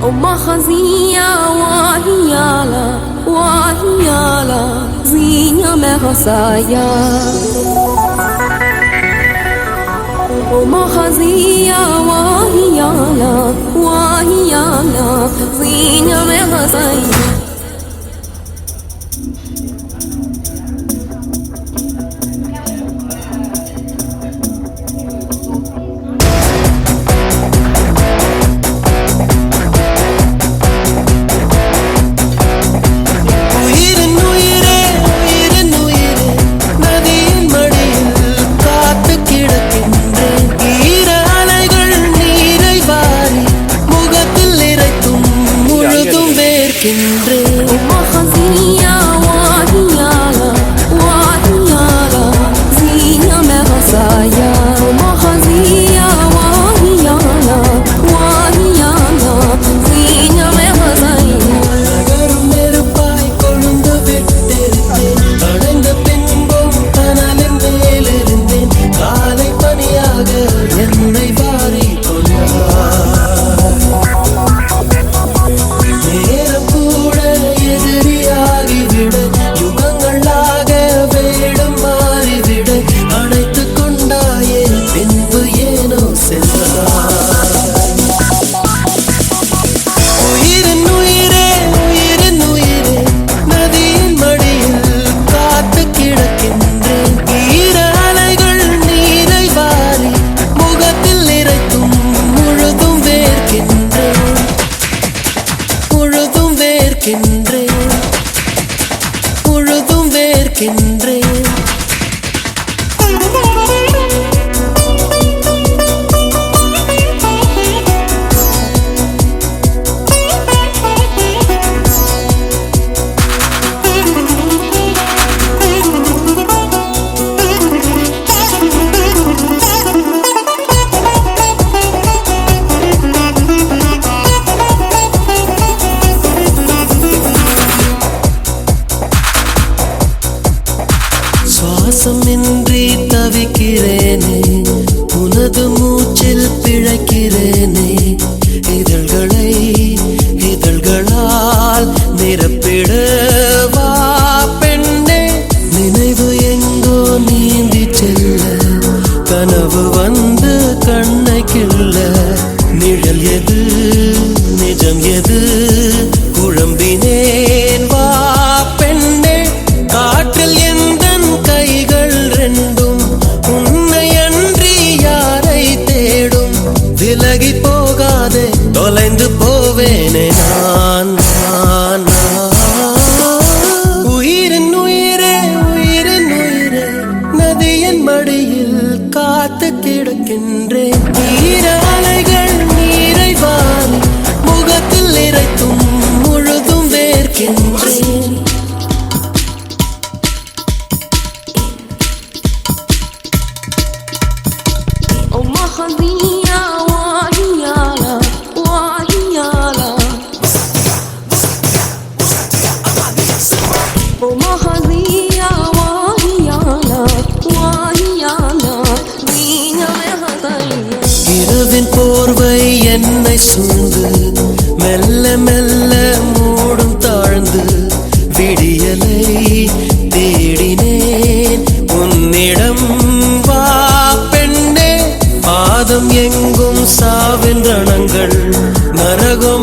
ومخزية وهيالا وهيالا زينة مغصايا ومخزية وهيالا وهيالا زينة مغصايا சுவாசமின்றி தவிக்கிறேனே உனது மூச்சில் பிழைக்கிறேனே இதழ்களால் நிரப்பிடவா பெண்ணே நினைவு எங்கோ நீந்தி செல்ல கனவு வந்து கண்ணை கிள்ள நிழல் எது நிஜம் எது குழம்பினேன் வா பெண்ணே காற்றில் எந்தன் கைகள் ரெண்டும் உன்னை அன்றி யாரை தேடும் விலகி போகாதே தொலைந்து போவேனே நான் உயிரின் உயிரே உயிரின் உயிரே நதியின் மடியில் காத்து கிடக்கின்றேன் ஈர அலைகள் நீரை வாரி முகத்தில் இறைத்தும் முழுதும் வேர்க்கின்றேன் ومخزية وهيالا وهيالا ومخزية وهيالا وهيالا زينة مغصايا இரவின் போர்வை என்னை சூழ்ந்து மெல்ல மெல்ல மூடும் தாழ்ந்து விடியலை தேடினேன் உன்னிடம் வா பெண்ணே பாதம் எங்கும் சாவின் ரணங்கள் நரகோ